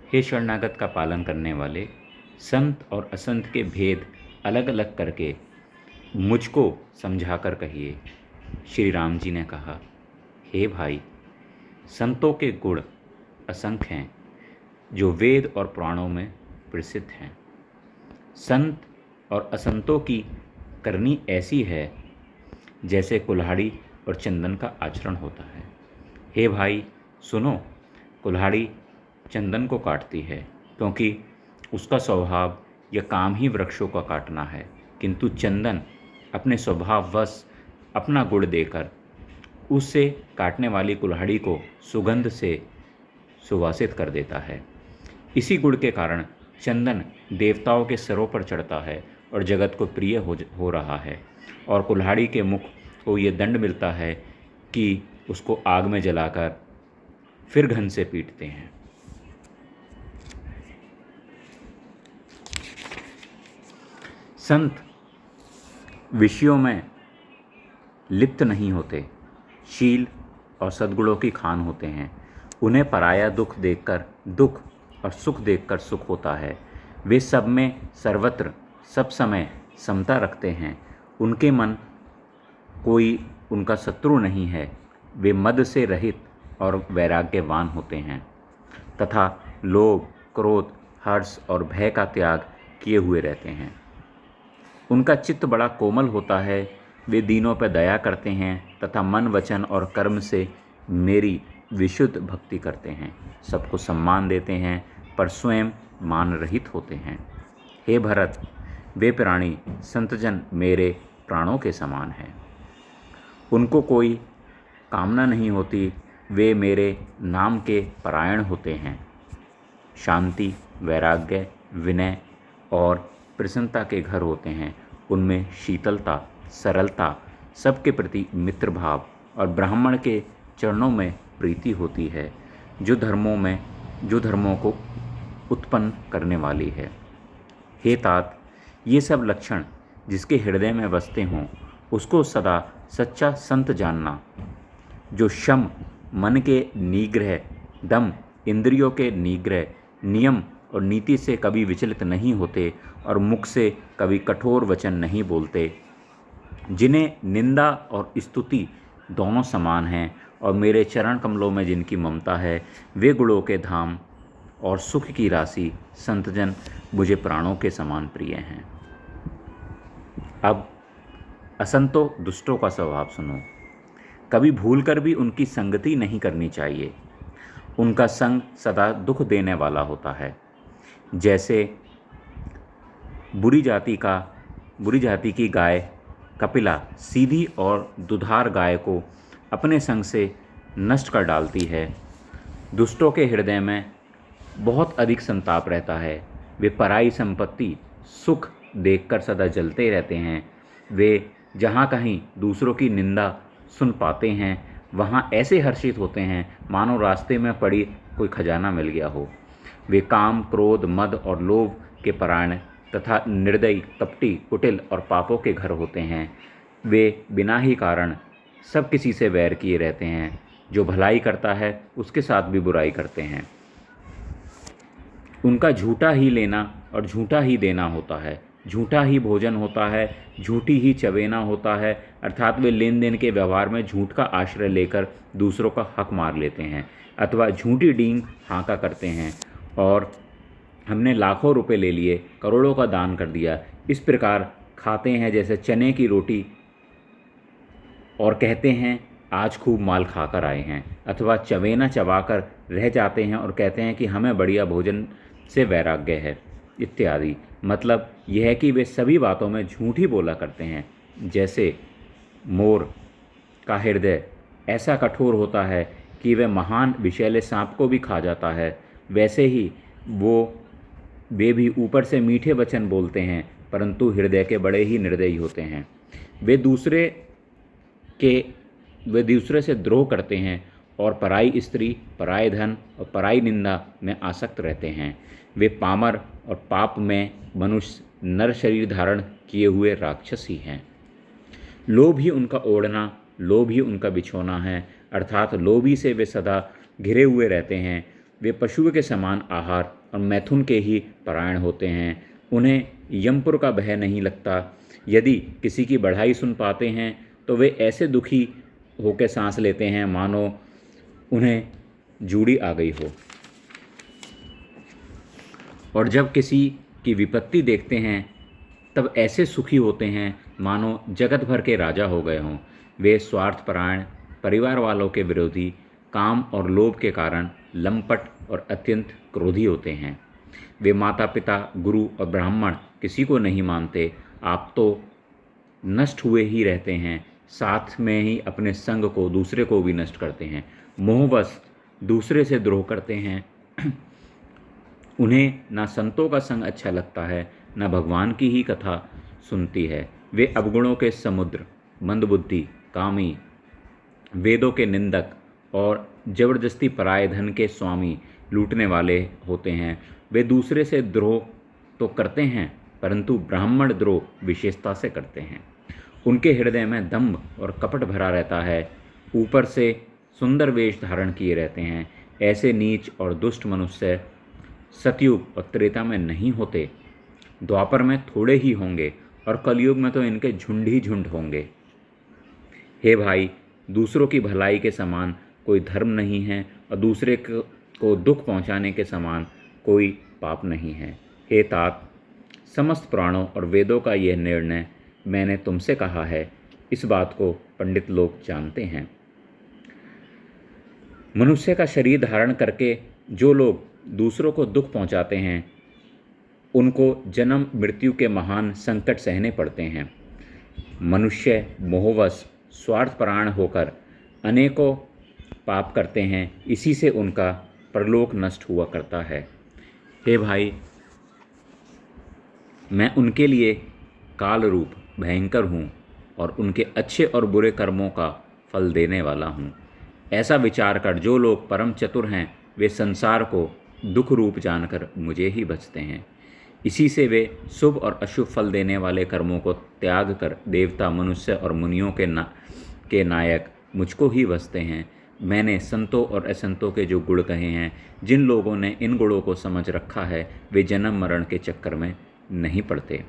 हे शरणागत का पालन करने वाले, संत और असंत के भेद अलग अलग करके मुझको समझाकर कहिए। श्री राम जी ने कहा, हे भाई, संतों के गुण असंख्य हैं जो वेद और पुराणों में प्रसिद्ध हैं। संत और असंतों की करनी ऐसी है जैसे कुल्हाड़ी और चंदन का आचरण होता है। हे भाई सुनो, कुल्हाड़ी चंदन को काटती है क्योंकि उसका स्वभाव या काम ही वृक्षों का काटना है, किंतु चंदन अपने स्वभाववश अपना गुण देकर उससे काटने वाली कुल्हाड़ी को सुगंध से सुवासित कर देता है। इसी गुण के कारण चंदन देवताओं के सिरों पर चढ़ता है और जगत को प्रिय हो रहा है, और कुल्हाड़ी के मुख को ये दंड मिलता है कि उसको आग में जलाकर फिर घन से पीटते हैं। संत विषयों में लिप्त नहीं होते, शील और सद्गुणों की खान होते हैं। उन्हें पराया दुख देखकर दुख और सुख देखकर सुख होता है। वे सब में सर्वत्र सब समय समता रखते हैं। उनके मन कोई उनका शत्रु नहीं है। वे मद से रहित और वैराग्यवान होते हैं तथा लोभ, क्रोध, हर्ष और भय का त्याग किए हुए रहते हैं। उनका चित्त बड़ा कोमल होता है। वे दीनों पर दया करते हैं तथा मन, वचन और कर्म से मेरी विशुद्ध भक्ति करते हैं। सबको सम्मान देते हैं पर स्वयं मान रहित होते हैं। हे भरत, वे प्राणी संतजन मेरे प्राणों के समान हैं। उनको कोई कामना नहीं होती। वे मेरे नाम के परायण होते हैं। शांति, वैराग्य, विनय और प्रसन्नता के घर होते हैं। उनमें शीतलता, सरलता, सबके प्रति मित्र भाव और ब्राह्मण के चरणों में प्रीति होती है, जो धर्मों को उत्पन्न करने वाली है। हे तात, ये सब लक्षण जिसके हृदय में बसते हों उसको सदा सच्चा संत जानना, जो शम मन के निग्रह, दम इंद्रियों के निग्रह, नियम और नीति से कभी विचलित नहीं होते और मुख से कभी कठोर वचन नहीं बोलते, जिन्हें निंदा और स्तुति दोनों समान हैं और मेरे चरण कमलों में जिनकी ममता है, वे गुणों के धाम और सुख की राशि संतजन मुझे प्राणों के समान प्रिय हैं। अब असंतों दुष्टों का स्वभाव सुनो। कभी भूलकर भी उनकी संगति नहीं करनी चाहिए। उनका संग सदा दुख देने वाला होता है। जैसे बुरी जाति की गाय कपिला सीधी और दुधार गाय को अपने संग से नष्ट कर डालती है। दुष्टों के हृदय में बहुत अधिक संताप रहता है। वे पराई संपत्ति, सुख देखकर सदा जलते रहते हैं। वे जहाँ कहीं दूसरों की निंदा सुन पाते हैं वहाँ ऐसे हर्षित होते हैं मानो रास्ते में पड़ी कोई खजाना मिल गया हो। वे काम, क्रोध, मद और लोभ के परायण तथा निर्दयी, कपटी, कुटिल और पापों के घर होते हैं। वे बिना ही कारण सब किसी से वैर किए रहते हैं। जो भलाई करता है उसके साथ भी बुराई करते हैं। उनका झूठा ही लेना और झूठा ही देना होता है। झूठा ही भोजन होता है, झूठी ही चवेना होता है। अर्थात वे लेन देन के व्यवहार में झूठ का आश्रय लेकर दूसरों का हक मार लेते हैं अथवा झूठी डींग हाँका करते हैं और हमने लाखों रुपए ले लिए, करोड़ों का दान कर दिया, इस प्रकार खाते हैं जैसे चने की रोटी और कहते हैं आज खूब माल खाकर आए हैं, अथवा चवेना चबाकर रह जाते हैं और कहते हैं कि हमें बढ़िया भोजन से वैराग्य है इत्यादि। मतलब यह है कि वे सभी बातों में झूठ ही बोला करते हैं। जैसे मोर का हृदय ऐसा कठोर होता है कि वह महान विषैले सांप को भी खा जाता है, वैसे ही वे भी ऊपर से मीठे वचन बोलते हैं परंतु हृदय के बड़े ही निर्दयी होते हैं। वे दूसरे से द्रोह करते हैं और पराई स्त्री, पराय धन और पराई निंदा में आसक्त रहते हैं। वे पामर और पाप में मनुष्य नर शरीर धारण किए हुए राक्षस ही हैं। लोभ ही उनका ओढ़ना, लोभ ही उनका बिछोना है, अर्थात लोभी से वे सदा घिरे हुए रहते हैं। वे पशुओं के समान आहार और मैथुन के ही परायण होते हैं। उन्हें यमपुर का भय नहीं लगता। यदि किसी की बढ़ाई सुन पाते हैं तो वे ऐसे दुखी होकर सांस लेते हैं मानो उन्हें जूड़ी आ गई हो। और जब किसी की विपत्ति देखते हैं तब ऐसे सुखी होते हैं मानो जगत भर के राजा हो गए हों। वे स्वार्थपरायण, परिवार वालों के विरोधी, काम और लोभ के कारण लंपट और अत्यंत क्रोधी होते हैं। वे माता पिता, गुरु और ब्राह्मण किसी को नहीं मानते। आप तो नष्ट हुए ही रहते हैं, साथ में ही अपने संग को दूसरे को भी नष्ट करते हैं। मोहवश दूसरे से द्रोह करते हैं। उन्हें ना संतों का संग अच्छा लगता है, न भगवान की ही कथा सुनती है। वे अवगुणों के समुद्र, मंदबुद्धि, कामी, वेदों के निंदक और जबरदस्ती पराये धन के स्वामी, लूटने वाले होते हैं। वे दूसरे से द्रोह तो करते हैं परंतु ब्राह्मण द्रोह विशेषता से करते हैं। उनके हृदय में दंभ और कपट भरा रहता है, ऊपर से सुंदर वेश धारण किए रहते हैं। ऐसे नीच और दुष्ट मनुष्य सतयुग और त्रेता में नहीं होते, द्वापर में थोड़े ही होंगे और कलयुग में तो इनके झुंड ही झुंड होंगे। हे भाई, दूसरों की भलाई के समान कोई धर्म नहीं है और दूसरे को दुख पहुंचाने के समान कोई पाप नहीं है। हे तात, समस्त पुराणों और वेदों का यह निर्णय मैंने तुमसे कहा है, इस बात को पंडित लोग जानते हैं। मनुष्य का शरीर धारण करके जो लोग दूसरों को दुख पहुंचाते हैं उनको जन्म मृत्यु के महान संकट सहने पड़ते हैं। मनुष्य मोहवश स्वार्थपरायण होकर अनेकों पाप करते हैं, इसी से उनका परलोक नष्ट हुआ करता है। हे भाई, मैं उनके लिए काल रूप भयंकर हूँ और उनके अच्छे और बुरे कर्मों का फल देने वाला हूँ। ऐसा विचार कर जो लोग परम चतुर हैं वे संसार को दुख रूप जानकर मुझे ही बचते हैं। इसी से वे शुभ और अशुभ फल देने वाले कर्मों को त्याग कर देवता, मनुष्य और मुनियों के नायक मुझको ही बसते हैं। मैंने संतों और असंतों के जो गुण कहे हैं, जिन लोगों ने इन गुणों को समझ रखा है वे जन्म मरण के चक्कर में नहीं पड़ते।